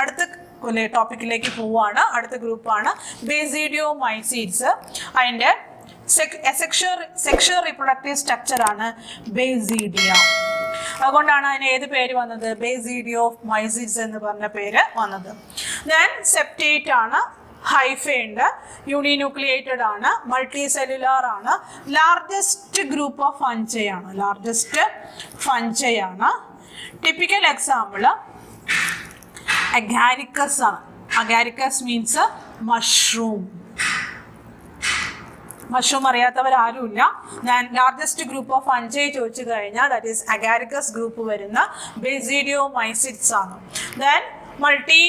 അടുത്ത ടോപ്പിക്കിലേക്ക് പോവുകയാണ്. അടുത്ത ഗ്രൂപ്പാണ് ബേസിഡിയോമൈസീഡ്സ്. അതിൻ്റെ സെക്ഷുവൽ റീപ്രൊഡക്റ്റീവ് സ്ട്രക്ചർ ആണ് ബേസിഡിയ. അതുകൊണ്ടാണ് അതിന് ഏത് പേര് വന്നത്? ബേസിഡിയോമൈസീഡ്സ് എന്ന് പറഞ്ഞ പേര് വന്നത്. ദെൻ സെപ്റ്റേറ്റ് ആണ്, ഹൈഫേ ഉണ്ട്, യൂണിന്യൂക്ലിയേറ്റഡ് ആണ്, മൾട്ടി സെല്ലുലാർ ആണ്, ലാർജസ്റ്റ് ഗ്രൂപ്പ് ഓഫ് ഫഞ്ചൈ ആണ്. ടിപ്പിക്കൽ എക്സാമ്പിൾ അഗാരിക്കസ് ആണ്. Agaricus means mushroom. മഷ്റൂം അറിയാത്തവരാരുമില്ല. ഞാൻ ലാർജസ്റ്റ് ഗ്രൂപ്പ് ഓഫ് ഫഞ്ചൈ ചോദിച്ചു കഴിഞ്ഞാൽ ദാറ്റ് ഈസ് അഗാരിക്കസ് ഗ്രൂപ്പ് വരുന്ന ബേസിഡിയോമൈസീഡ്സ് ആണ്. Then multi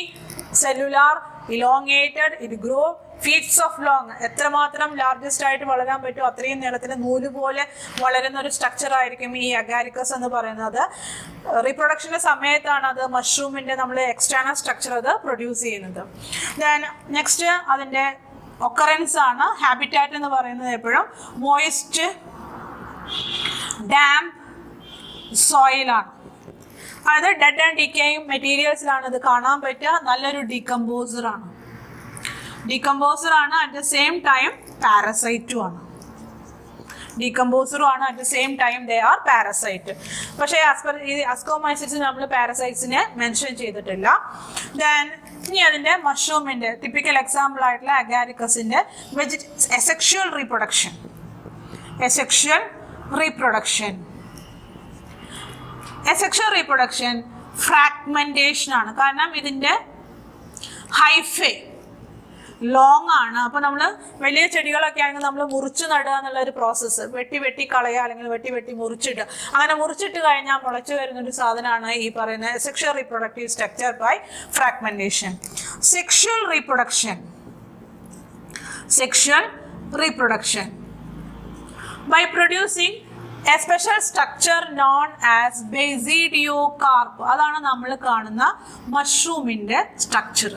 cellular, elongated, it grow feats of long. എത്രമാത്രം ലാർജസ്റ്റ് ആയിട്ട് വളരാൻ പറ്റുമോ അത്രയും നീളത്തിൽ നൂല് പോലെ വളരുന്ന ഒരു സ്ട്രക്ചർ ആയിരിക്കും ഈ അഗാരിക്കസ് എന്ന് പറയുന്നത്. റീപ്രൊഡക്ഷൻ്റെ സമയത്താണ് അത് മഷ്റൂമിൻ്റെ നമ്മൾ എക്സ്റ്റേണൽ സ്ട്രക്ചർ അത് പ്രൊഡ്യൂസ് ചെയ്യുന്നത്. ദെൻ നെക്സ്റ്റ് അതിൻ്റെ ഒക്കറൻസ് ആണ്. ഹാബിറ്റാറ്റ് എന്ന് പറയുന്നത് എപ്പോഴും മോയിസ്റ്റ് ഡാംപ് സോയിലാണ്. അതായത് ഡെഡ് ആൻഡ് ഡിക്കേയിങ് മെറ്റീരിയൽസിലാണ് ഇത് കാണാൻ പറ്റുക. നല്ലൊരു ഡീകമ്പോസർ ആണ്. അറ്റ് ദ സെയിം ടൈം പാരസൈറ്റും ആണ്. At the same time they are parasite. പക്ഷേ ഈ അസ്കോമൈസിഡ്സ് നമ്മൾ പാരസൈറ്റ്സിനെ മെൻഷൻ ചെയ്തിട്ടില്ല. ദെൻ ഇനി അതിൻ്റെ മഷ്റൂമിൻ്റെ ടിപ്പിക്കൽ എക്സാമ്പിൾ ആയിട്ടുള്ള അഗാരിക്കസിൻ്റെ എസെക്ഷുവൽ റീപ്രൊഡക്ഷൻ ഫ്രാഗ്മെന്റേഷൻ ആണ്. കാരണം ഇതിൻ്റെ ഹൈഫേ ലോങ് ആണ്. അപ്പോൾ നമ്മൾ വലിയ ചെടികളൊക്കെ ആണെങ്കിൽ നമ്മൾ മുറിച്ച് നടുക എന്നുള്ളൊരു പ്രോസസ്സ്, വെട്ടി കളയുക അല്ലെങ്കിൽ വെട്ടി മുറിച്ചിട്ട്, അങ്ങനെ മുറിച്ചിട്ട് കഴിഞ്ഞാൽ മുളച്ചു വരുന്നൊരു സാധനമാണ് ഈ പറയുന്ന sexual reproductive structure by fragmentation. Sexual reproduction by producing a special structure known as basidiocarp. അതാണ് നമ്മൾ കാണുന്ന മഷ്റൂമിൻ്റെ സ്ട്രക്ചർ.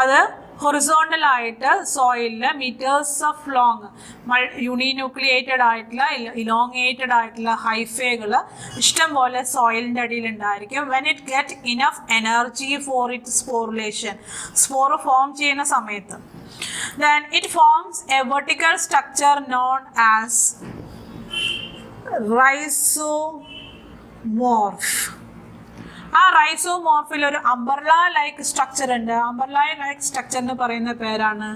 അത് ഹൊറിസോണ്ടൽ ആയിട്ട് സോയിലിൽ മീറ്റേഴ്സ് ഓഫ് ലോങ് യൂണിന്യൂക്ലിയേറ്റഡ് ആയിട്ടുള്ള ഇലോങ്ങേറ്റഡ് ആയിട്ടുള്ള ഹൈഫേകൾ ഇഷ്ടം പോലെ സോയിലിൻ്റെ അടിയിൽ ഉണ്ടായിരിക്കും. When it get enough energy for it sporulation, spore form ചെയ്യുന്ന സമയത്ത്, then it forms a vertical structure known as rhizomorph. ആ റൈസോമോർഫിൽ ഒരു അംബർല ലൈക്ക് സ്ട്രക്ചർ ഉണ്ട്. അംബർല ലൈക്ക് സ്ട്രക്ചറിന് പറയുന്ന പേരാണ്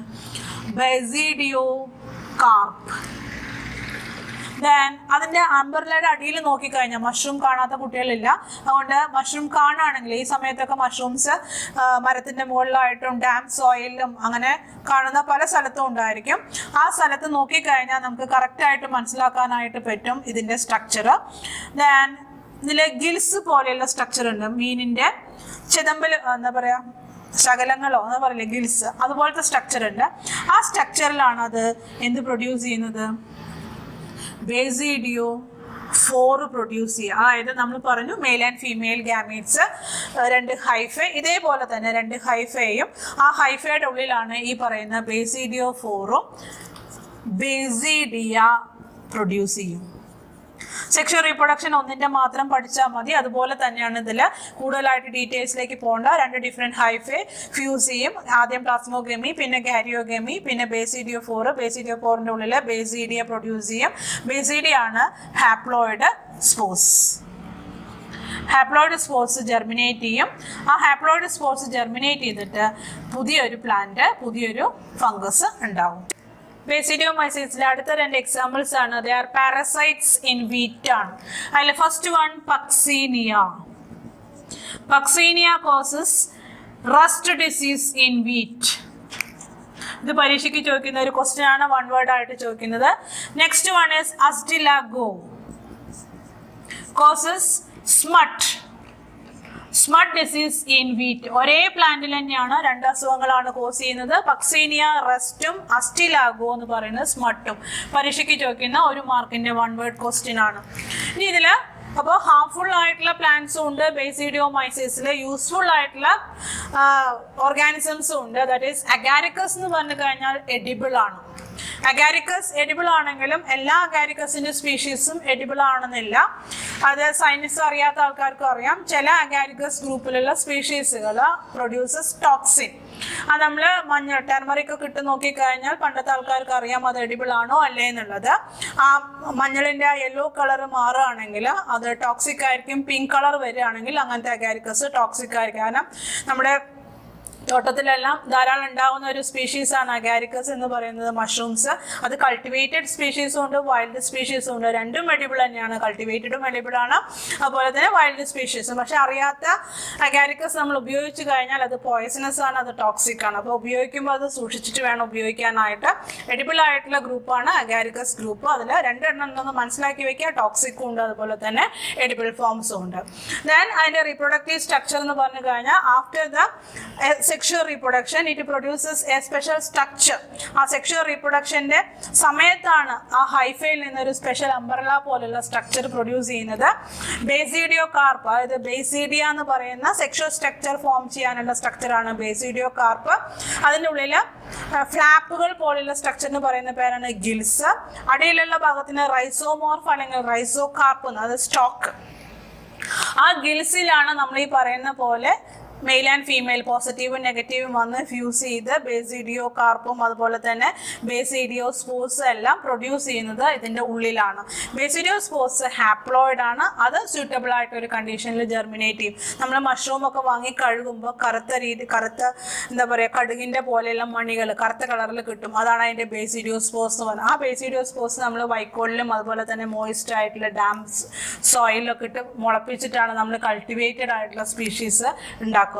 ബേസിഡിയോകാർപ്പ്. ദെൻ അതിൻ്റെ അംബർലയുടെ അടിയിൽ നോക്കിക്കഴിഞ്ഞാൽ മഷ്റൂം കാണാത്ത കുട്ടികളില്ല. അതുകൊണ്ട് മഷ്റൂം കാണുകയാണെങ്കിൽ ഈ സമയത്തൊക്കെ മഷ്റൂംസ് മരത്തിൻ്റെ മുകളിലായിട്ടും ഡാം സോയിലും അങ്ങനെ കാണുന്ന പല സ്ഥലത്തും ഉണ്ടായിരിക്കും. ആ സ്ഥലത്ത് നോക്കിക്കഴിഞ്ഞാൽ നമുക്ക് കറക്റ്റായിട്ട് മനസ്സിലാക്കാനായിട്ട് പറ്റും ഇതിൻ്റെ സ്ട്രക്ചർ. ദെൻ ഇതിലെ ഗിൽസ് പോലെയുള്ള സ്ട്രക്ചർ ഉണ്ട്. മീനിൻ്റെ ചെതമ്പൽ എന്താ പറയുക, ശകലങ്ങളോ എന്താ പറയില്ലേ, ഗിൽസ്, അതുപോലത്തെ സ്ട്രക്ചർ ഉണ്ട്. ആ സ്ട്രക്ചറിലാണ് അത് എന്ത് പ്രൊഡ്യൂസ് ചെയ്യുന്നത്? ബേസിഡിയോ4 പ്രൊഡ്യൂസ് ചെയ്യുക. അതായത് നമ്മൾ പറഞ്ഞു male and female gametes, 2 hyphae, ഇതേപോലെ തന്നെ 2 ഹൈഫേയും ആ ഹൈഫയുടെ ഉള്ളിലാണ് ഈ പറയുന്ന ബേസിഡിയോ4ഉം ബേസിഡിയ പ്രൊഡ്യൂസ് ചെയ്യും. സെക്ഷൽ റീപ്രൊഡക്ഷൻ ഒന്നിൻ്റെ മാത്രം പഠിച്ചാൽ മതി. അതുപോലെ തന്നെയാണ് ഇതിൽ കൂടുതലായിട്ട് ഡീറ്റെയിൽസിലേക്ക് പോകേണ്ട. 2 ഡിഫറെൻറ്റ് ഹൈഫേ ഫ്യൂസ് ചെയ്യും. ആദ്യം പ്ലാസ്മോഗമി, പിന്നെ ഗാരിയോഗമി, പിന്നെ ബേസിഡിയോ4. ബേസിഡിയോ4ൻ്റെ ഉള്ളിൽ ബേസിഡിയ പ്രൊഡ്യൂസ് ചെയ്യും. ബേസിഡിയ ആണ് ഹാപ്ലോയിഡ് സ്പോർസ് ജെർമിനേറ്റ് ചെയ്യും. ആ ഹാപ്ലോയിഡ് സ്പോർസ് ജെർമിനേറ്റ് ചെയ്തിട്ട് പുതിയൊരു പ്ലാന്റ്, പുതിയൊരു ഫംഗസ് ഉണ്ടാവും. ബേസിഡിയോമൈസീഡ്സിലെ അടുത്ത 2 എക്സാമ്പിൾസ് ആണ്. They are parasites in wheat ആണ്. അതിൽ first one Puccinia causes rest disease in wheat. ഇത് പരീക്ഷയ്ക്ക് ചോദിക്കുന്ന ഒരു ക്വസ്റ്റ്യൻ ആണ്, 1 വേർഡ് ആയിട്ട് ചോദിക്കുന്നത്. Next one is Ustilago causes സ്മട്ട് disease in wheat. ഒരേ പ്ലാന്റിൽ തന്നെയാണ് 2 അസുഖങ്ങളാണ് കോസ് ചെയ്യുന്നത്. പക്സീനിയ റസ്റ്റും അസ്റ്റിലാഗോ എന്ന് പറയുന്നത് സ്മട്ടും. പരീക്ഷയ്ക്ക് ചോദിക്കുന്ന 1 മാർക്കിന്റെ 1 വേർഡ് ക്വസ്റ്റ്യൻ ആണ്. ഇനി ഇതിൽ അപ്പോൾ ഹാർംഫുൾ ആയിട്ടുള്ള പ്ലാന്റ്സും ഉണ്ട് ബേസിഡിയോമൈസിസിൽ, യൂസ്ഫുൾ ആയിട്ടുള്ള ഓർഗാനിസംസും ഉണ്ട്. ദാറ്റ് ഈസ് അഗാരിക്കസ് എന്ന് പറഞ്ഞു കഴിഞ്ഞാൽ എഡിബിൾ ആണ്. അഗാരിക്കസ് എഡിബിൾ ആണെങ്കിലും എല്ലാ അഗാരിക്കസിന്റെ സ്പീഷീസും എഡിബിൾ ആണെന്നില്ല. അത് സയൻസ് അറിയാത്ത ആൾക്കാർക്കും അറിയാം. ചില അഗാരിക്കസ് ഗ്രൂപ്പിലുള്ള സ്പീഷീസുകൾ പ്രൊഡ്യൂസസ് ടോക്സിൻ. അത് നമ്മൾ മഞ്ഞൾ ടെർമറിക് ഒക്കെ ഇട്ട് നോക്കിക്കഴിഞ്ഞാൽ പണ്ടത്തെ ആൾക്കാർക്ക് അറിയാം അത് എഡിബിൾ ആണോ അല്ലേ എന്നുള്ളത്. ആ മഞ്ഞളിന്റെ യെല്ലോ കളർ മാറുകയാണെങ്കിൽ അത് ടോക്സിക് ആയിരിക്കും. പിങ്ക് കളർ വരികയാണെങ്കിൽ അങ്ങനത്തെ അഗാരിക്കസ് ടോക്സിക് ആയിരിക്കും. കാരണം നമ്മുടെ തോട്ടത്തിലെല്ലാം ധാരാളം ഉണ്ടാവുന്ന ഒരു സ്പീഷീസാണ് അഗാരിക്കസ് എന്ന് പറയുന്നത്, മഷ്റൂംസ്. അത് കൾട്ടിവേറ്റഡ് സ്പീഷീസും ഉണ്ട്, വൈൽഡ് സ്പീഷീസും ഉണ്ട്. രണ്ടും എഡിബിൾ തന്നെയാണ്. കൾട്ടിവേറ്റഡും എഡിബിൾ ആണ്, അതുപോലെ തന്നെ വൈൽഡ് സ്പീഷീസും. പക്ഷെ അറിയാത്ത അഗാരിക്കസ് നമ്മൾ ഉപയോഗിച്ച് കഴിഞ്ഞാൽ അത് പോയ്സണസ് ആണ്, അത് ടോക്സിക് ആണ്. അപ്പോൾ ഉപയോഗിക്കുമ്പോൾ അത് സൂക്ഷിച്ചിട്ട് വേണം ഉപയോഗിക്കാനായിട്ട്. എഡിബിൾ ആയിട്ടുള്ള ഗ്രൂപ്പാണ് അഗാരിക്കസ് ഗ്രൂപ്പ്. അതിൽ രണ്ടെണ്ണം ഉണ്ടെന്ന് മനസ്സിലാക്കി വെക്കുക. ടോക്സിക്കും ഉണ്ട്, അതുപോലെ തന്നെ എഡിബിൾ ഫോംസും ഉണ്ട്. ദെൻ അതിൻ്റെ റീപ്രൊഡക്റ്റീവ് സ്ട്രക്ചർ എന്ന് പറഞ്ഞു കഴിഞ്ഞാൽ after the sexual reproduction it produces a special structure. ആ സെക്ഷൽ റീപ്രൊഡക്ഷന്റെ സമയത്താണ് ആ ഹൈഫയിൽ നിന്നൊരു സ്പെഷ്യൽ അംബ്രല പോലുള്ള സ്ട്രക്ചർ പ്രൊഡ്യൂസ് ചെയ്യുന്നത്. ബേസിഡിയോ കാർപ്പ്, അതായത് ബേസിഡിയ എന്ന് പറയുന്ന സെക്ഷൽ സ്ട്രക്ചർ ഫോം ചെയ്യാനുള്ള സ്ട്രക്ചറാണ് ബേസിഡിയോ കാർപ്പ്. അതിൻ്റെ ഉള്ളിൽ ഫ്ലാപ്പുകൾ പോലുള്ള സ്ട്രക്ചർ എന്ന് പറയുന്ന പേരാണ് ഗിൽസ്. അടിയിലുള്ള ഭാഗത്തിന് റൈസോമോർഫ് അല്ലെങ്കിൽ റൈസോ കാർപ്പ്, അത് സ്റ്റോക്ക്. ആ ഗിൽസിലാണ് നമ്മൾ ഈ പറയുന്ന പോലെ മെയിൽ ആൻഡ് ഫീമെയിൽ പോസിറ്റീവും നെഗറ്റീവും വന്ന് ഫ്യൂസ് ചെയ്ത് ബേസിഡിയോ കാർപ്പും അതുപോലെ തന്നെ ബേസിഡിയോ സ്പോർസ് എല്ലാം പ്രൊഡ്യൂസ് ചെയ്യുന്നത് ഇതിൻ്റെ ഉള്ളിലാണ്. ബേസിഡിയോ സ്പോർസ് ഹാപ്ലോയിഡ് ആണ്. അത് സ്യൂട്ടബിൾ ആയിട്ട് ഒരു കണ്ടീഷനിൽ ജെർമിനേറ്റ് ചെയ്യും. നമ്മൾ മഷ്റൂം ഒക്കെ വാങ്ങി കഴുകുമ്പോൾ കറുത്ത എന്താ പറയുക കടുകിൻ്റെ പോലെയുള്ള മണികൾ കറുത്ത കളറിൽ കിട്ടും. അതാണ് അതിൻ്റെ ബേസിഡിയോ സ്പോർസ് എന്ന് പറയുന്നത്. ആ ബേസിഡിയോ സ്പോർസ് നമ്മൾ വൈക്കോലിലും അതുപോലെ തന്നെ മോയിസ്റ്റ് ആയിട്ടുള്ള ഡാംസ് സോയിലൊക്കെ ഇട്ട് മുളപ്പിച്ചിട്ടാണ് നമ്മൾ കൾട്ടിവേറ്റഡ് ആയിട്ടുള്ള സ്പീഷീസ് ഉണ്ടാക്കുന്നത്.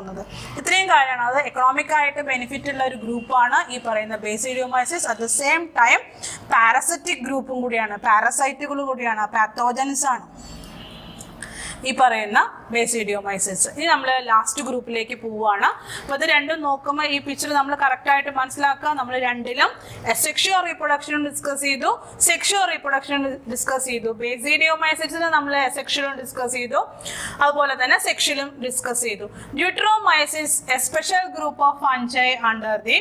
ഇത്രയും കാര്യമാണ്. അത് എക്കണോമിക് ആയിട്ട് ബെനിഫിറ്റ് ഉള്ള ഒരു ഗ്രൂപ്പാണ് ഈ പറയുന്ന basidiomycetes. At the same time parasitic ഗ്രൂപ്പും കൂടിയാണ്, പാരസൈറ്റുകൾ കൂടിയാണ്, പാത്തോജൻസ് ആണ് ഈ പറയുന്ന ബേസിഡിയോമൈസിസ്. ഇനി നമ്മൾ ലാസ്റ്റ് ഗ്രൂപ്പിലേക്ക് പോവുകയാണ്. അപ്പോൾ ഇത് രണ്ടും നോക്കുമ്പോൾ ഈ പിക്ചർ നമ്മൾ കറക്റ്റായിട്ട് മനസ്സിലാക്കുക. നമ്മൾ രണ്ടിലും സെക്ഷുവൽ റീപ്രൊഡക്ഷനും ഡിസ്കസ് ചെയ്തു, സെക്ഷുവൽ റീപ്രൊഡക്ഷനും ഡിസ്കസ് ചെയ്തു. ബേസിഡിയോമൈസിസിന് നമ്മൾ സെക്ഷലും ഡിസ്കസ് ചെയ്തു, അതുപോലെ തന്നെ സെക്ഷലും ഡിസ്കസ് ചെയ്തു. Deuteromycetes a special group of fungi under the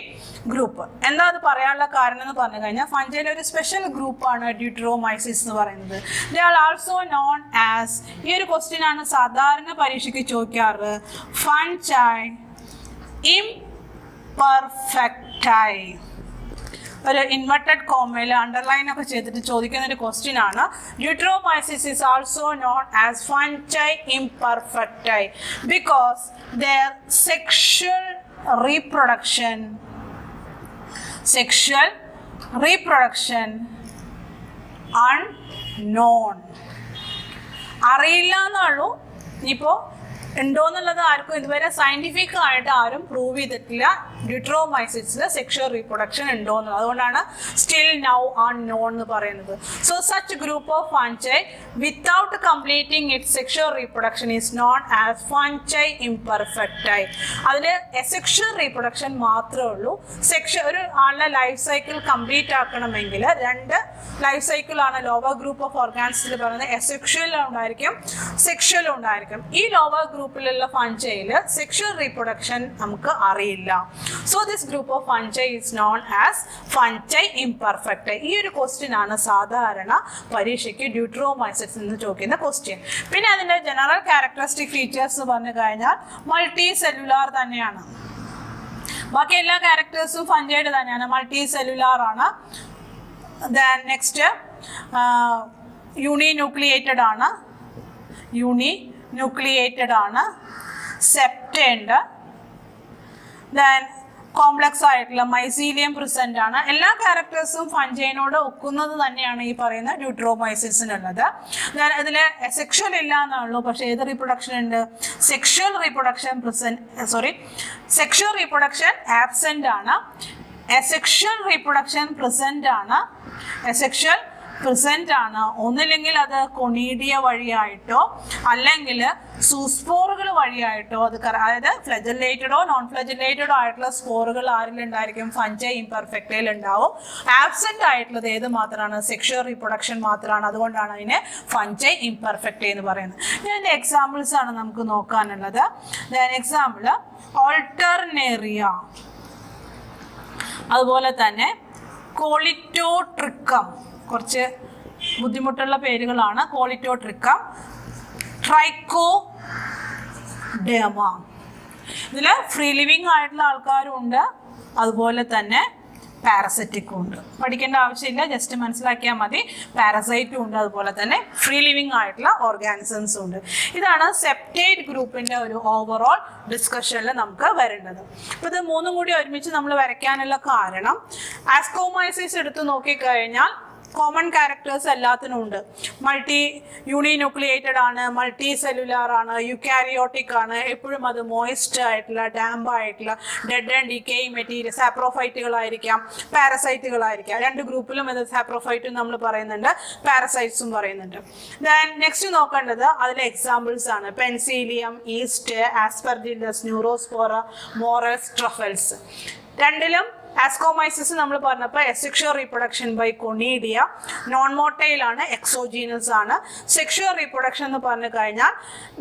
group. എന്താ അത് പറയാനുള്ള കാരണം എന്ന് പറഞ്ഞു കഴിഞ്ഞാൽ ഫഞ്ചൈയിലെ ഒരു സ്പെഷ്യൽ ഗ്രൂപ്പാണ് ഡ്യൂട്രോമൈസിസ് എന്ന് പറയുന്നത്. They are also known as, ഈ ഒരു ക്വസ്റ്റ്യൻ ആണ് സാധാരണ പരീക്ഷയ്ക്ക് ചോദിക്കാറ്, ഫഞ്ചൈ ഇംപെർഫെക്റ്റൈ. ഒരു ഇൻവെർട്ടഡ് കോമയിൽ അണ്ടർലൈൻ ഒക്കെ ചെയ്തിട്ട് ചോദിക്കുന്ന ഒരു ക്വസ്റ്റ്യൻ ആണ്. Deuteromycetes is also known as fungi imperfecti because their sexual reproduction unknown. അറിയില്ല എന്നുള്ളൂ. ഇനിയിപ്പോൾ ഉണ്ടോ എന്നുള്ളത് ആർക്കും ഇതുവരെ സയന്റിഫിക് ആയിട്ട് ആരും പ്രൂവ് ചെയ്തിട്ടില്ല ഡ്യൂട്രോമൈസിസിൽ സെക്ഷൽ റീപ്രൊഡക്ഷൻ ഉണ്ടോ എന്നുള്ളത്. അതുകൊണ്ടാണ് സ്റ്റിൽ നൗ അൺനോൺ എന്ന് പറയുന്നത്. So such group of fungi without completing its sexual reproduction is known as fungi imperfecti. അതിൽ എസെക്ഷൽ റീപ്രൊഡക്ഷൻ മാത്രമേ ഉള്ളൂ. ഒരു ആളുടെ ലൈഫ് സൈക്കിൾ കംപ്ലീറ്റ് ആക്കണമെങ്കിൽ രണ്ട് ലൈഫ് സൈക്കിളാണ് ലോവർ ഗ്രൂപ്പ് ഓഫ് ഓർഗാൻസിൽ പറയുന്നത്. എസെക്ഷലും ഉണ്ടായിരിക്കും, സെക്ഷലും ഉണ്ടായിരിക്കും. ഈ ലോവർ ഗ്രൂപ്പിലുള്ള ഫഞ്ചൈയിൽ സെക്ഷൽ റീപ്രൊഡക്ഷൻ നമുക്ക് അറിയില്ല. So this group of fungi is known as fungi imperfect. ഈ ഒരു ക്വസ്റ്റ്യൻ ആണ് സാധാരണ പരീക്ഷയ്ക്ക് ഡ്യൂട്രോമൈസിസ് എന്ന് ചോദിക്കുന്ന ക്വസ്റ്റ്യൻ. പിന്നെ അതിൻ്റെ ജനറൽ ക്യാരക്ടറിസ്റ്റിക് ഫീച്ചേഴ്സ് എന്ന് പറഞ്ഞു കഴിഞ്ഞാൽ മൾട്ടി സെല്ലുലാർ തന്നെയാണ്. ബാക്കി എല്ലാ ക്യാരക്ടേഴ്സും ഫഞ്ചൈഡ് തന്നെയാണ്, മൾട്ടി സെല്ലുലാർ ആണ്. ദെൻ നെക്സ്റ്റ് യൂണിന്യൂക്ലിയേറ്റഡ് ആണ്, സെപ്റ്റ ഉണ്ട്. ദെൻ കോംപ്ലക്സ് ആയിട്ടുള്ള മൈസീലിയം പ്രസന്റ് ആണ്. എല്ലാ ക്യാരക്ടേഴ്സും ഫഞ്ചൈനോട് ഒക്കുന്നത് തന്നെയാണ് ഈ പറയുന്ന ഡ്യൂട്രോമൈസിസിനുള്ളത്. ഇതിൽ സെക്ഷൽ ഇല്ല എന്നുള്ളൂ, പക്ഷേ ഏത് റീപ്രൊഡക്ഷൻ ഉണ്ട്? സെക്ഷൽ റീപ്രൊഡക്ഷൻ ആബ്സെന്റ് ആണ്, എസെക്ഷൽ റീപ്രൊഡക്ഷൻ പ്രസന്റ് ആണ്, എസെക്ഷൽ പ്രസന്റ് ആണ്. ഒന്നില്ലെങ്കിൽ അത് കൊണീഡിയ വഴിയായിട്ടോ അല്ലെങ്കിൽ സൂസ്പോറുകൾ വഴിയായിട്ടോ അത് അതായത് ഫ്ലജല്ലേറ്റഡോ നോൺ ഫ്ലജല്ലേറ്റഡോ ആയിട്ടുള്ള സ്പോറുകൾ ആരിലുണ്ടായിരിക്കും? ഫഞ്ചൈ ഇംപെർഫെക്റ്റയിൽ ഉണ്ടാവും. ആബ്സെന്റ് ആയിട്ടുള്ളത് ഏത് മാത്രമാണ്? സെക്ഷുവൽ റീപ്രൊഡക്ഷൻ മാത്രമാണ്. അതുകൊണ്ടാണ് അതിനെ ഫഞ്ചൈ ഇംപെർഫെക്റ്റ് എന്ന് പറയുന്നത്. ഇതിന്റെ എക്സാമ്പിൾസ് ആണ് നമുക്ക് നോക്കാനുള്ളത്. എക്സാമ്പിൾ ഓൾട്ടർനേറിയ, അതുപോലെ തന്നെ കോളിറ്റോട്രിക്കം, കുറച്ച് ബുദ്ധിമുട്ടുള്ള പേരുകളാണ്. കോളിറ്റോട്രിക്കം, ട്രൈക്കോഡെർമ. ഇതിൽ ഫ്രീ ലിവിങ് ആയിട്ടുള്ള ആൾക്കാരും ഉണ്ട്, അതുപോലെ തന്നെ പാരസൈറ്റിക്കും ഉണ്ട്. പഠിക്കേണ്ട ആവശ്യമില്ല, ജസ്റ്റ് മനസ്സിലാക്കിയാൽ മതി. പാരസൈറ്റും ഉണ്ട്, അതുപോലെ തന്നെ ഫ്രീ ലിവിങ് ആയിട്ടുള്ള ഓർഗാനിസംസും ഉണ്ട്. ഇതാണ് സെപ്റ്റേറ്റ് ഗ്രൂപ്പിന്റെ ഒരു ഓവറോൾ ഡിസ്കഷനിൽ നമുക്ക് വരേണ്ടത്. അപ്പോൾ ഇത് മൂന്നും കൂടി ഒരുമിച്ച് നമ്മൾ വരയ്ക്കാനുള്ള കാരണം, ആസ്കോമൈസിസ് എടുത്ത് നോക്കിക്കഴിഞ്ഞാൽ കോമൺ ക്യാരക്ടേഴ്സ് എല്ലാത്തിനും ഉണ്ട്. മൾട്ടി യൂണിന്യൂക്ലിയേറ്റഡ് ആണ്, മൾട്ടി സെല്ലുലാർ ആണ്, യുക്കാരിയോട്ടിക് ആണ്, എപ്പോഴും അത് മോയിസ്റ്റ് ആയിട്ടുള്ള ഡാമ്പ് ആയിട്ടുള്ള ഡെഡ് ആൻഡ് ഡിക്കേയിങ് മെറ്റീരിയൽ സാപ്രോഫൈറ്റുകളായിരിക്കാം, പാരസൈറ്റുകളായിരിക്കാം. രണ്ട് ഗ്രൂപ്പിലും ഇത് സാപ്രോഫൈറ്റും നമ്മൾ പറയുന്നുണ്ട്, പാരസൈറ്റ്സും പറയുന്നുണ്ട്. ദെൻ നെക്സ്റ്റ് നോക്കേണ്ടത് അതിലെ എക്സാമ്പിൾസ് ആണ്. Penicillium, yeast, aspergillus, neurospora, morels, truffles. രണ്ടിലും ആസ്കോമൈസിസ് നമ്മൾ പറഞ്ഞപ്പോൾ sexual reproduction by conidia, non motile ആണ്, എക്സോജീനസ് ആണ്. സെക്ഷുവൽ റീപ്രൊഡക്ഷൻ എന്ന് പറഞ്ഞു കഴിഞ്ഞാൽ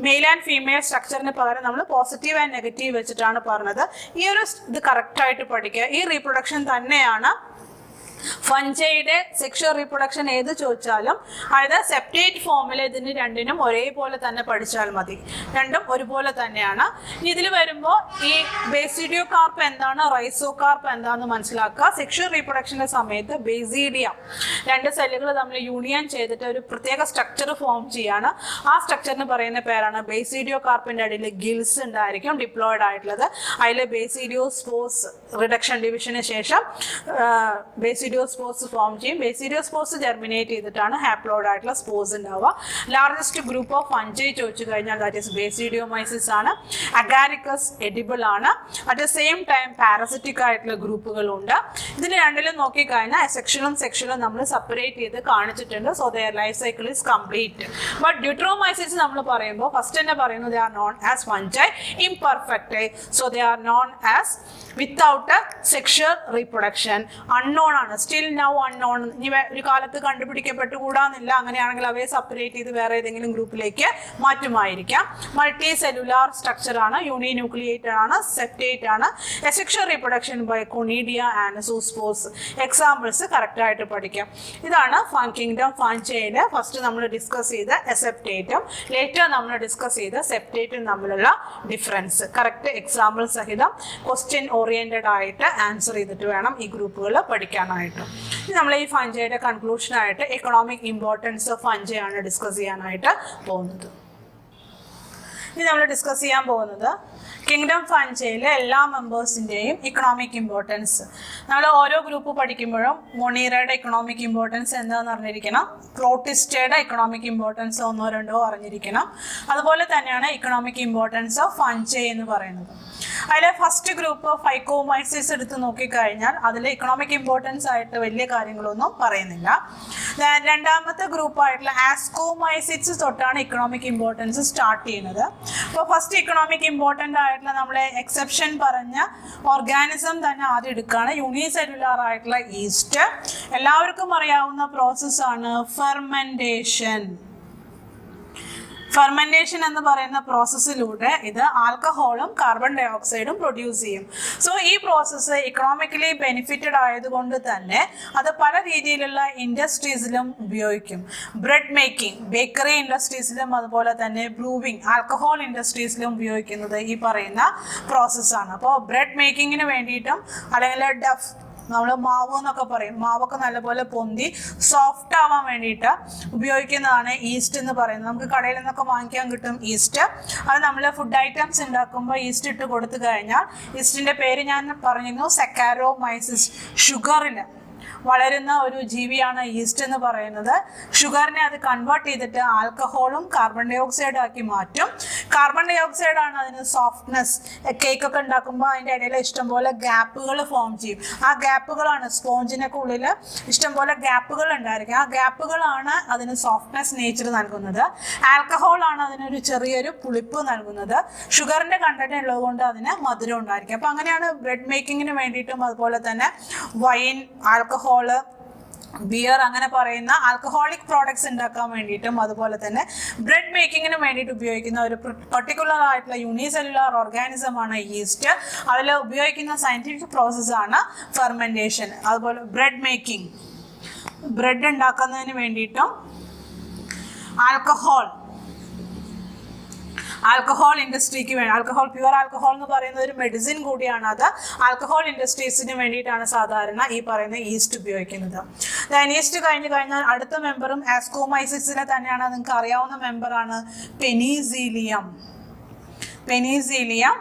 മെയിൽ ആൻഡ് ഫീമെയിൽ സ്ട്രക്ചറിന് പകരം നമ്മൾ പോസിറ്റീവ് ആൻഡ് നെഗറ്റീവ് വെച്ചിട്ടാണ് പറഞ്ഞത്. ഈ ഒരു ഇത് കറക്റ്റായിട്ട് പഠിക്കുക. ഈ റീപ്രൊഡക്ഷൻ തന്നെയാണ് ഫഞ്ചൈയുടെ സെക്ഷുവൽ റീപ്രൊഡക്ഷൻ ഏത് ചോദിച്ചാലും, അതായത് സെപ്റ്റേറ്റ് ഫോമിൽ ഇതിന് രണ്ടിനും ഒരേപോലെ തന്നെ പഠിച്ചാൽ മതി. രണ്ടും ഒരുപോലെ തന്നെയാണ്. ഇതിൽ വരുമ്പോൾ ഈ ബേസിഡിയോ കാർപ്പ് എന്താണ്, റൈസോ കാർപ്പ് എന്താണെന്ന് മനസ്സിലാക്കുക. സെക്ഷുവൽ റീപ്രൊഡക്ഷന്റെ സമയത്ത് ബേസിഡിയ രണ്ട് സെല്ലുകൾ തമ്മിൽ യൂണിയൻ ചെയ്തിട്ട് ഒരു പ്രത്യേക സ്ട്രക്ചർ ഫോം ചെയ്യാണ്. ആ സ്ട്രക്ചറിന് പറയുന്ന പേരാണ് ബേസിഡിയോ കാർപ്പിന്റെ അടിയിൽ ഗിൽസ് ഉണ്ടായിരിക്കും ഡിപ്ലോയിഡ് ആയിട്ടുള്ളത്. അതിൽ ബേസിഡിയോ സ്പോസ് റിഡക്ഷൻ ഡിവിഷന് ശേഷം ബേസിഡിയോസ്പോസ് ഫോം ചെയ്യും. ബേസിഡിയോസ്പോസ് ജെർമിനേറ്റ് ചെയ്തിട്ടാണ് ഹാപ്ലോയിഡ് ആയിട്ടുള്ള സ്പോസ് ഉണ്ടാവുക. ലാർജസ്റ്റ് ഗ്രൂപ്പ് ഓഫ് ഫഞ്ചൈ ചോദിച്ചു കഴിഞ്ഞാൽ ദാറ്റ് ഈസ് ബേസിഡിയോമൈസിസ് ആണ്. അഗാരിക്കസ് എഡിബിൾ ആണ്. At the same time parasitic ആയിട്ടുള്ള ഗ്രൂപ്പുകളുണ്ട്. ഇതിന് രണ്ടിലും നോക്കിക്കഴിഞ്ഞാൽ സെക്ഷനും നമ്മൾ സെപ്പറേറ്റ് ചെയ്ത് കാണിച്ചിട്ടുണ്ട്. So their life cycle is complete. But deuteromycetes നമ്മൾ പറയുമ്പോൾ ഫസ്റ്റ് തന്നെ പറയുന്നത് they are known as fungi imperfect. So they are known as without sexual reproduction. Unknown ആണ്, സ്റ്റിൽ നൗ അൺനോൺ. ഇനി ഒരു കാലത്ത് കണ്ടുപിടിക്കപ്പെട്ടുകൂടാന്നില്ല. അങ്ങനെയാണെങ്കിൽ അവയെ സെപ്പറേറ്റ് ചെയ്ത് വേറെ ഏതെങ്കിലും ഗ്രൂപ്പിലേക്ക് മാറ്റുമായിരിക്കാം. മൾട്ടി സെല്ലുലാർ സ്ട്രക്ചർ ആണ്, യൂണിന്യൂക്ലിയേറ്റഡ് ആണ്, സെപ്റ്റേറ്റ് ആണ്. Sexual reproduction by conidia and zoospores. Examples correct ആയിട്ട് പഠിക്കാം. ഇതാണ് കിങ്ഡം ഫഞ്ചൈയിൽ ഫസ്റ്റ് നമ്മൾ ഡിസ്കസ് ചെയ്ത സെപ്റ്റേറ്റും ലേറ്റർ നമ്മൾ ഡിസ്കസ് ചെയ്ത സെപ്റ്റേറ്റും തമ്മിലുള്ള ഡിഫറൻസ് കറക്റ്റ് എക്സാമ്പിൾ സഹിതം ക്വസ്റ്റ്യൻ ഓറിയന്റഡ് ആയിട്ട് ആൻസർ ചെയ്തിട്ട് വേണം ഈ ഗ്രൂപ്പുകൾ പഠിക്കാനായിട്ട്. ഇനി നമ്മൾ ഈ ഫഞ്ചൈയുടെ കൺക്ലൂഷനായിട്ട് എക്കണോമിക് ഇമ്പോർട്ടൻസ് ഓഫ് ഫഞ്ചൈ ആണ് ഡിസ്കസ് ചെയ്യാനായിട്ട് പോകുന്നത്. ഇനി നമ്മൾ ഡിസ്കസ് ചെയ്യാൻ പോകുന്നത് കിങ്ഡം ഫഞ്ചൈയിലെ എല്ലാ മെമ്പേഴ്സിൻ്റെയും ഇക്കണോമിക് ഇമ്പോർട്ടൻസ്. നമ്മൾ ഓരോ ഗ്രൂപ്പ് പഠിക്കുമ്പോഴും മൊണീറയുടെ ഇക്കണോമിക് ഇമ്പോർട്ടൻസ് എന്താണെന്ന് അറിഞ്ഞിരിക്കണം. പ്രോട്ടിസ്റ്റയുടെ ഇക്കണോമിക് ഇമ്പോർട്ടൻസ് ഒന്നോ രണ്ടോ അറിഞ്ഞിരിക്കണം. അതുപോലെ തന്നെയാണ് ഇക്കണോമിക് ഇമ്പോർട്ടൻസ് ഓഫ് ഫഞ്ചൈ എന്ന് പറയുന്നത്. അതിലെ ഫസ്റ്റ് ഗ്രൂപ്പ് ഫൈക്കോമൈസിസ് എടുത്ത് നോക്കിക്കഴിഞ്ഞാൽ അതിൽ ഇക്കണോമിക് ഇമ്പോർട്ടൻസ് ആയിട്ട് വലിയ കാര്യങ്ങളൊന്നും പറയുന്നില്ല. രണ്ടാമത്തെ ഗ്രൂപ്പായിട്ടുള്ള ആസ്കോമൈസിസ് തൊട്ടാണ് ഇക്കണോമിക് ഇമ്പോർട്ടൻസ് സ്റ്റാർട്ട് ചെയ്യുന്നത്. അപ്പോൾ ഫസ്റ്റ് ഇക്കണോമിക് ഇമ്പോർട്ടൻ്റ് ആയിട്ടുള്ള നമ്മളെ എക്സെപ്ഷൻ പറഞ്ഞ ഓർഗാനിസം തന്നെ ആദ്യം എടുക്കുകയാണ്. യൂണിസെല്ലുലാർ ആയിട്ടുള്ള ഈസ്റ്റ്. എല്ലാവർക്കും അറിയാവുന്ന പ്രോസസ്സാണ് ഫെർമെൻറ്റേഷൻ. ഫെർമെൻറ്റേഷൻ എന്ന് പറയുന്ന പ്രോസസ്സിലൂടെ ഇത് ആൽക്കഹോളും കാർബൺ ഡൈ ഓക്സൈഡും പ്രൊഡ്യൂസ് ചെയ്യും. സോ ഈ പ്രോസസ്സ് ഇക്കണോമിക്കലി ബെനിഫിറ്റഡ് ആയതുകൊണ്ട് തന്നെ അത് പല രീതിയിലുള്ള ഇൻഡസ്ട്രീസിലും ഉപയോഗിക്കും. ബ്രെഡ് മേക്കിംഗ്, ബേക്കറി ഇൻഡസ്ട്രീസിലും അതുപോലെ തന്നെ ബ്രൂവിങ്, ആൽക്കഹോൾ ഇൻഡസ്ട്രീസിലും ഉപയോഗിക്കുന്നത് ഈ പറയുന്ന പ്രോസസ്സാണ്. അപ്പോൾ ബ്രെഡ് മേക്കിങ്ങിന് വേണ്ടിയിട്ടും അല്ലെങ്കിൽ ഡഫ് നമ്മൾ മാവ് എന്നൊക്കെ പറയും, മാവൊക്കെ നല്ലപോലെ പൊന്തി സോഫ്റ്റ് ആവാൻ വേണ്ടിയിട്ട് ഉപയോഗിക്കുന്നതാണ് ഈസ്റ്റ് എന്ന് പറയുന്നത്. നമുക്ക് കടയിൽ നിന്നൊക്കെ വാങ്ങിക്കാൻ കിട്ടും ഈസ്റ്റ്. അത് നമ്മൾ ഫുഡ് ഐറ്റംസ് ഉണ്ടാക്കുമ്പോൾ ഈസ്റ്റ് ഇട്ട് കൊടുത്തു കഴിഞ്ഞാൽ, ഈസ്റ്റിൻ്റെ പേര് ഞാൻ പറഞ്ഞിരുന്നു സെക്കാരോമൈസിസ്. ഷുഗറിൽ വളരുന്ന ഒരു ജീവിയാണ് ഈസ്റ്റ് എന്ന് പറയുന്നത്. ഷുഗറിനെ അത് കൺവേർട്ട് ചെയ്തിട്ട് ആൽക്കഹോളും കാർബൺ ഡൈ ഓക്സൈഡും ആക്കി മാറ്റും. കാർബൺ ഡൈ ഓക്സൈഡ് ആണ് അതിന് സോഫ്റ്റ്നെസ്. കേക്ക് ഒക്കെ ഉണ്ടാക്കുമ്പോൾ അതിൻ്റെ ഇടയിൽ ഇഷ്ടംപോലെ ഗ്യാപ്പുകൾ ഫോം ചെയ്യും. ആ ഗ്യാപ്പുകളാണ് സ്പോഞ്ചിനൊക്കെ ഉള്ളിൽ ഇഷ്ടംപോലെ ഗ്യാപ്പുകൾ ഉണ്ടായിരിക്കും. ആ ഗ്യാപ്പുകളാണ് അതിന് സോഫ്റ്റ്നെസ് നേച്ചർ നൽകുന്നത്. ആൽക്കഹോൾ ആണ് അതിനൊരു ചെറിയൊരു പുളിപ്പ് നൽകുന്നത്. ഷുഗറിന്റെ കണ്ടന്റ് ഉള്ളതുകൊണ്ട് അതിന് മധുരം ഉണ്ടായിരിക്കും. അപ്പൊ അങ്ങനെയാണ് ബ്രെഡ് മേക്കിങ്ങിന് വേണ്ടിയിട്ടും അതുപോലെ തന്നെ വൈൻ, ആൽക്കഹോള്, ബിയർ അങ്ങനെ പറയുന്ന ആൽക്കഹോളിക് പ്രോഡക്ട്സ് ഉണ്ടാക്കാൻ വേണ്ടിയിട്ടും അതുപോലെ തന്നെ ബ്രെഡ് മേക്കിങ്ങിന് വേണ്ടിയിട്ട് ഉപയോഗിക്കുന്ന ഒരു പർട്ടിക്കുലർ ആയിട്ടുള്ള യൂണിസെല്ലുലാർ ഓർഗാനിസം ആണ് ഈസ്റ്റ്. അതിൽ ഉപയോഗിക്കുന്ന സയന്റിഫിക് പ്രോസസ്സാണ് ഫെർമെന്റേഷൻ. അതുപോലെ ബ്രെഡ് മേക്കിംഗ്, ബ്രെഡ് ഉണ്ടാക്കുന്നതിന് വേണ്ടിയിട്ടും ആൽക്കഹോൾ ഇൻഡസ്ട്രിക്ക് വേണ്ടി, ആൽക്കഹോൾ, പ്യുവർ ആൽക്കഹോൾ എന്ന് പറയുന്ന ഒരു മെഡിസിൻ കൂടിയാണ്. അത് ആൽക്കഹോൾ ഇൻഡസ്ട്രീസിന് വേണ്ടിയിട്ടാണ് സാധാരണ ഈ പറയുന്ന ഈസ്റ്റ് ഉപയോഗിക്കുന്നത്. ഈസ്റ്റ് കഴിഞ്ഞാൽ അടുത്ത മെമ്പറും ആസ്കോമൈസിസിലെ തന്നെയാണ്. നിങ്ങൾക്ക് അറിയാവുന്ന മെമ്പറാണ് പെനീസീലിയം. പെനീസീലിയം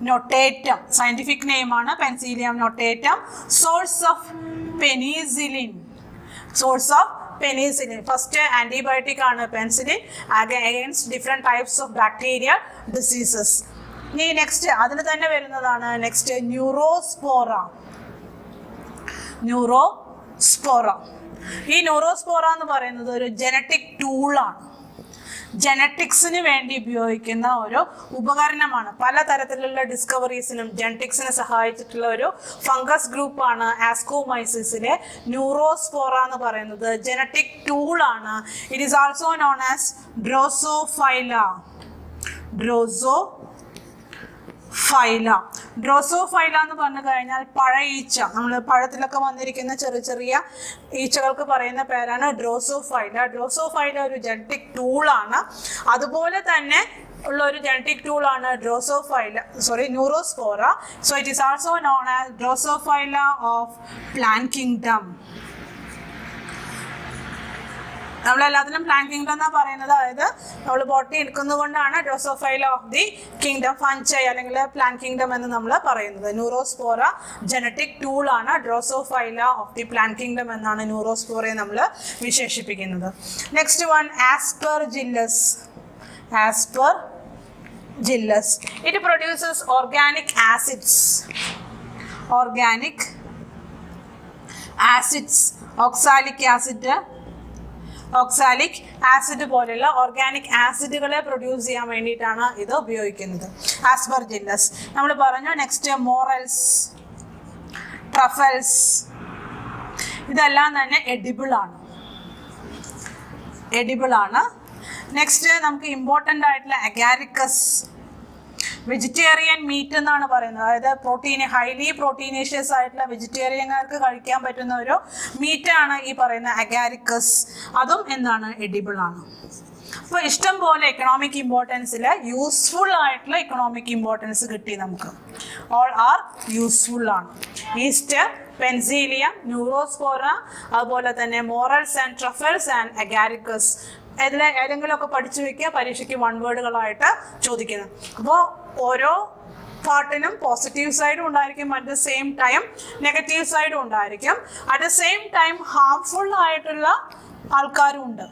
നൊട്ടേറ്റം, സയന്റിഫിക് നെയിമാണ് penicillium notatum. Source of penicillin, first antibiotic ആണ് penicillin against different types of bacterial diseases. ഇനി നെക്സ്റ്റ് അതിന് തന്നെ വരുന്നതാണ് നെക്സ്റ്റ് ന്യൂറോസ്പോറ. ഈ ന്യൂറോസ്പോറ എന്ന് പറയുന്നത് ഒരു ജനറ്റിക് ടൂളാണ്. ജനറ്റിക്സിന് വേണ്ടി ഉപയോഗിക്കുന്ന ഒരു ഉപകരണമാണ്. പലതരത്തിലുള്ള ഡിസ്കവറീസിനും ജനറ്റിക്സിനെ സഹായിച്ചിട്ടുള്ള ഒരു ഫംഗസ് ഗ്രൂപ്പാണ് ആസ്കോമൈസിസിലെ ന്യൂറോസ്പോറ എന്ന് പറയുന്നത്. ജനറ്റിക് ടൂളാണ്. It is also known as drosophila. Drosophila എന്ന് പറഞ്ഞു കഴിഞ്ഞാൽ പഴയീച്ച. നമ്മൾ പഴത്തിലൊക്കെ വന്നിരിക്കുന്ന ചെറിയ ചെറിയ ഈച്ചകൾക്ക് പറയുന്ന പേരാണ് ഡ്രോസോഫൈല. ഡ്രോസോഫൈല ഒരു ജനറ്റിക് ടൂളാണ്. അതുപോലെ തന്നെ ഉള്ള ഒരു ജനറ്റിക് ടൂളാണ് neurospora. So it is also known as drosophila of plant kingdom. നമ്മളെല്ലാത്തിനും പ്ലാന്റ് കിങ്ഡം എന്നാണ് പറയുന്നത്. അതായത് നമ്മൾ ബോട്ടണി എടുക്കുന്നത് കൊണ്ടാണ് drosophila of the kingdom fungi അല്ലെങ്കിൽ പ്ലാന്റ് കിങ്ഡം എന്ന് നമ്മൾ പറയുന്നത്. ന്യൂറോസ്പോറ ജനറ്റിക് ടൂളാണ്. Drosophila of the plant kingdom എന്നാണ് ന്യൂറോസ്പോറയെ നമ്മൾ വിശേഷിപ്പിക്കുന്നത്. Next one aspergillus. It produces organic acids. Oxalic acid പോലെയുള്ള ഓർഗാനിക് ആസിഡുകളെ പ്രൊഡ്യൂസ് ചെയ്യാൻ വേണ്ടിയിട്ടാണ് ഇത് ഉപയോഗിക്കുന്നത്. ആസ്പെർജില്ലസ് നമ്മൾ പറഞ്ഞു. നെക്സ്റ്റ് മോറൽസ്, ട്രഫൽസ്, ഇതെല്ലാം തന്നെ എഡിബിൾ ആണ്. നെക്സ്റ്റ് നമുക്ക് ഇമ്പോർട്ടൻ്റ് ആയിട്ടുള്ള അഗാരിക്കസ്, വെജിറ്റേറിയൻ മീറ്റ് എന്നാണ് പറയുന്നത്. അതായത് ഹൈലി പ്രോട്ടീനേഷ്യസ് ആയിട്ടുള്ള വെജിറ്റേറിയൻകാർക്ക് കഴിക്കാൻ പറ്റുന്ന ഒരു മീറ്റാണ് ഈ പറയുന്ന അഗാരിക്കസ്. അതും എന്താണ്, എഡിബിൾ ആണ്. അപ്പോൾ ഇഷ്ടം പോലെ എക്കണോമിക് ഇമ്പോർട്ടൻസിൽ യൂസ്ഫുൾ ആയിട്ടുള്ള എക്കണോമിക് ഇമ്പോർട്ടൻസ് കിട്ടി നമുക്ക്. ഓൾ ആർ യൂസ്ഫുൾ ആണ്. ഈസ്റ്റ്, പെൻസീലിയം, ന്യൂറോസ്പോറ, അതുപോലെ തന്നെ മോറൽസ് ആൻഡ് ട്രഫൽസ് ആൻഡ് അഗാരിക്കസ്. ഏതെങ്കിലുമൊക്കെ പഠിച്ചു വെക്കുക, പരീക്ഷയ്ക്ക് 1 വേർഡുകളായിട്ട് ചോദിക്കുന്നത്. അപ്പോൾ ഓരോ പാർട്ടിനും പോസിറ്റീവ് സൈഡും ഉണ്ടായിരിക്കും, at the same time negative സൈഡും ഉണ്ടായിരിക്കും. At the same time harmful ആയിട്ടുള്ള ആൾക്കാരും ഉണ്ട്,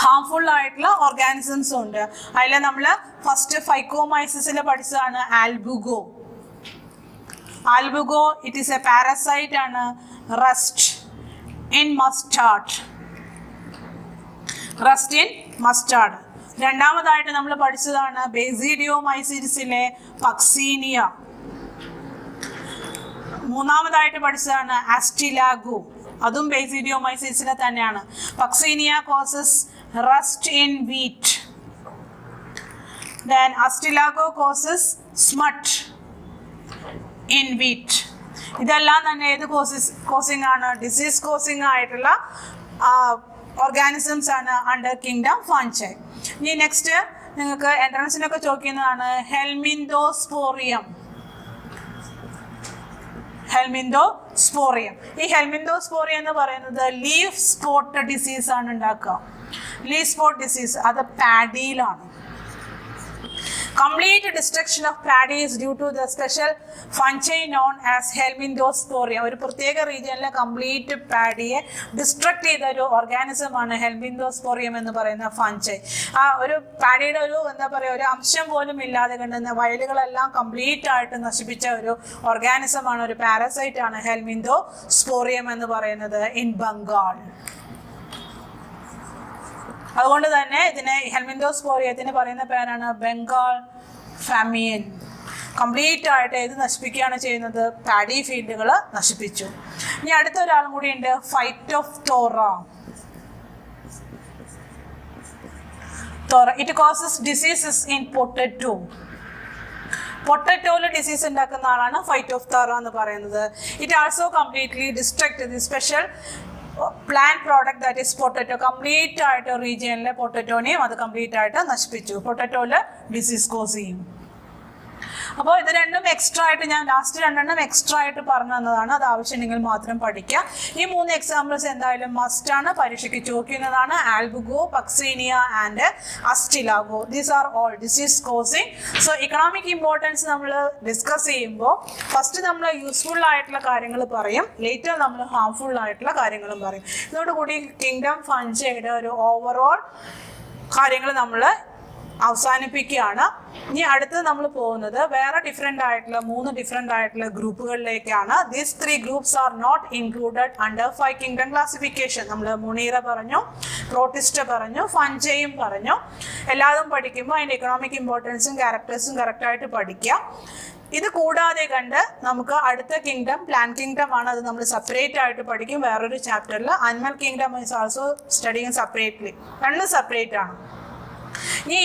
ഹാംഫുൾ ആയിട്ടുള്ള ഓർഗാനിസംസും ഉണ്ട്. അതിൽ നമ്മൾ ഫസ്റ്റ് ഫൈക്കോമൈസിസിൽ പഠിച്ചതാണ് ആൽബുഗോ. ഇറ്റ് ഈസ് എ പാരസൈറ്റ് ആണ്. Rest in mustard. രണ്ടാമതായിട്ട് നമ്മൾ പഠിച്ചതാണ് ബേസിഡിയോമൈസിസിലെ പക്സീനിയ. മൂന്നാമതായിട്ട് പഠിച്ചതാണ് അസ്റ്റിലാഗോ. അതും ബേസിഡിയോമൈസിസിലെ തന്നെയാണ്. Puccinia causes rest in wheat. Then Ustilago causes സ്മട്ട് in wheat. ഇതെല്ലാം തന്നെ ഏത് കോസിംഗ് ആണ്? ഡിസീസ് കോസിംഗ് ആയിട്ടുള്ള ഓർഗാനിസംസ് ആണ് അണ്ടർ കിങ്ഡം ഫഞ്ചൈ. ഇനി നെക്സ്റ്റ് നിങ്ങൾക്ക് എൻട്രൻസിനൊക്കെ ചോദിക്കുന്നതാണ് ഹെൽമിന്തോസ്പോറിയം. ഈ ഹെൽമിന്തോസ്പോറിയം എന്ന് പറയുന്നത് ലീഫ് സ്പോട്ട് ഡിസീസ് ആണ് ഉണ്ടാക്കുക. ലീഫ് സ്പോട്ട് ഡിസീസ് അത് പാഡിയിലാണ്. Complete destruction of paddy is due to the special fungi known as Helminthosporium. ഒരു പ്രത്യേക റീജിയനിലെ കംപ്ലീറ്റ് പാഡിയെ ഡിസ്ട്രക്ട് ചെയ്ത ഒരു ഓർഗാനിസം ആണ് Helminthosporium എന്ന് പറയുന്ന ഫഞ്ചൈ. ആ ഒരു പാഡിയുടെ ഒരു എന്താ പറയുക ഒരു അംശം പോലും ഇല്ലാതെ കണ്ടുന്ന വയലുകളെല്ലാം കംപ്ലീറ്റ് ആയിട്ട് നശിപ്പിച്ച ഒരു ഓർഗാനിസം ആണ്, ഒരു പാരസൈറ്റ് ആണ് Helminthosporium എന്ന് പറയുന്നത് ഇൻ ബംഗാൾ. അതുകൊണ്ട് തന്നെ ഇതിനെ ഹെൽമിന്തോസ്പോറിയത്തിന് പറയുന്ന പേരാണ് ബംഗാൾ ഫാമിയൻ. കംപ്ലീറ്റ് ആയിട്ട് ഇത് നശിപ്പിക്കുകയാണ് ചെയ്യുന്നത്, പാഡി ഫീൽഡുകൾ നശിപ്പിച്ചു. ഇനി അടുത്ത ഒരാളും കൂടി ഉണ്ട്, phytophthora. It causes diseases in potato. പൊട്ടറ്റോയിൽ ഡിസീസ് ഉണ്ടാക്കുന്ന ആളാണ് ഫൈറ്റോഫ്തോറ എന്ന് പറയുന്നത്. It also completely destruct the special plant product that is potato. Complete ആയിട്ട് റീജിയനിലെ പൊട്ടറ്റോനെയും അത് കംപ്ലീറ്റ് ആയിട്ട് നശിപ്പിച്ചു. പൊട്ടറ്റോയിൽ ഡിസീസ് കോസ് ചെയ്യും. അപ്പോൾ ഇത് രണ്ടും എക്സ്ട്രാ ആയിട്ട് ഞാൻ ലാസ്റ്റ് രണ്ടെണ്ണം എക്സ്ട്രാ ആയിട്ട് പറഞ്ഞു തന്നതാണ്, അത് ആവശ്യമുണ്ടെങ്കിൽ മാത്രം പഠിക്കുക. ഈ 3 എക്സാമ്പിൾസ് എന്തായാലും മസ്റ്റ് ആണ്, പരീക്ഷയ്ക്ക് ചോദിക്കുന്നതാണ്. Albugo, puccinia and ustilago, these are all disease causing. So economic importance നമ്മൾ ഡിസ്കസ് ചെയ്യുമ്പോൾ ഫസ്റ്റ് നമ്മൾ യൂസ്ഫുൾ ആയിട്ടുള്ള കാര്യങ്ങൾ പറയും, ലേറ്റർ നമ്മൾ ഹാർംഫുൾ ആയിട്ടുള്ള കാര്യങ്ങളും പറയും. ഇതോടുകൂടി കിങ്ഡം ഫഞ്ചയുടെ ഒരു ഓവറോൾ കാര്യങ്ങൾ നമ്മൾ അവസാനിപ്പിക്കുകയാണ്. ഇനി അടുത്ത് നമ്മൾ പോകുന്നത് വേറെ 3 ഡിഫറെൻ്റ് ആയിട്ടുള്ള ഗ്രൂപ്പുകളിലേക്കാണ്. These 3 groups are not included under 5 kingdom classification. നമ്മൾ മുണീറ പറഞ്ഞു, പ്രോട്ടിസ്റ്റ പറഞ്ഞു, ഫഞ്ചയും പറഞ്ഞു. എല്ലാതും പഠിക്കുമ്പോൾ അതിൻ്റെ എക്കണോമിക് ഇമ്പോർട്ടൻസും ക്യാരക്ടേഴ്സും കറക്റ്റായിട്ട് പഠിക്കാം. ഇത് കൂടാതെ കണ്ട് നമുക്ക് അടുത്ത കിങ്ഡം പ്ലാന്റ് കിങ്ഡം ആണ്, അത് നമ്മൾ സെപ്പറേറ്റ് ആയിട്ട് പഠിക്കും വേറൊരു ചാപ്റ്ററിൽ. Animal kingdom is also studying separately, രണ്ടും സെപ്പറേറ്റ് ആണ്. ഈ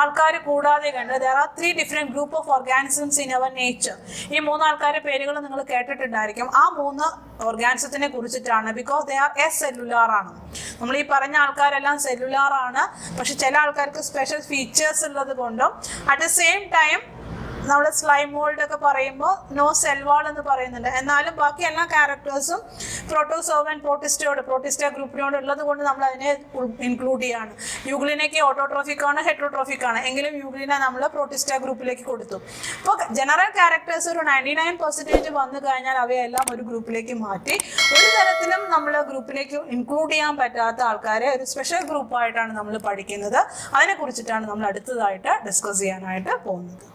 ആൾക്കാർ കൂടാതെ കണ്ട് there are 3 different group of organisms in our nature. ഈ 3 ആൾക്കാരുടെ പേരുകൾ നിങ്ങൾ കേട്ടിട്ടുണ്ടായിരിക്കും. ആ 3 ഓർഗാനിസത്തിനെ കുറിച്ചിട്ടാണ്. ബിക്കോസ് ദേ ആർ സെല്ലുലാർ ആണ്. നമ്മൾ ഈ പറഞ്ഞ ആൾക്കാരെല്ലാം സെല്ലുലാർ ആണ്, പക്ഷെ ചില ആൾക്കാർക്ക് സ്പെഷ്യൽ ഫീച്ചേഴ്സ് ഉള്ളത് കൊണ്ടും അറ്റ് ദ സെയിം ടൈം നമ്മൾ സ്ലൈം മോൾഡ് ഒക്കെ പറയുമ്പോൾ നോ സെൽ വാൾ എന്ന് പറയുന്നുണ്ട്. എന്നാലും ബാക്കി എല്ലാ ക്യാരക്ടേഴ്സും പ്രോട്ടോസോവൻ പ്രോട്ടിസ്റ്റ ഗ്രൂപ്പിനോട് ഉള്ളത് കൊണ്ട് നമ്മൾ അതിനെ ഇൻക്ലൂഡ് ചെയ്യാണ്. യൂഗ്ലിനൊക്കെ ഓട്ടോട്രോഫിക് ആണ്, ഹെട്രോട്രോഫിക് ആണ്, എങ്കിലും യൂഗ്ലിനെ നമ്മൾ പ്രോട്ടിസ്റ്റ ഗ്രൂപ്പിലേക്ക് കൊടുത്തു. അപ്പോൾ ജനറൽ ക്യാരക്ടേഴ്സ് ഒരു 99% വന്നു കഴിഞ്ഞാൽ അവയെല്ലാം ഒരു ഗ്രൂപ്പിലേക്ക് മാറ്റി. ഒരു തരത്തിലും നമ്മൾ ഗ്രൂപ്പിലേക്ക് ഇൻക്ലൂഡ് ചെയ്യാൻ പറ്റാത്ത ആൾക്കാരെ ഒരു സ്പെഷ്യൽ ഗ്രൂപ്പായിട്ടാണ് നമ്മൾ പഠിക്കുന്നത്. അതിനെ കുറിച്ചിട്ടാണ് നമ്മൾ അടുത്തതായിട്ട് ഡിസ്കസ് ചെയ്യാനായിട്ട് പോകുന്നത്.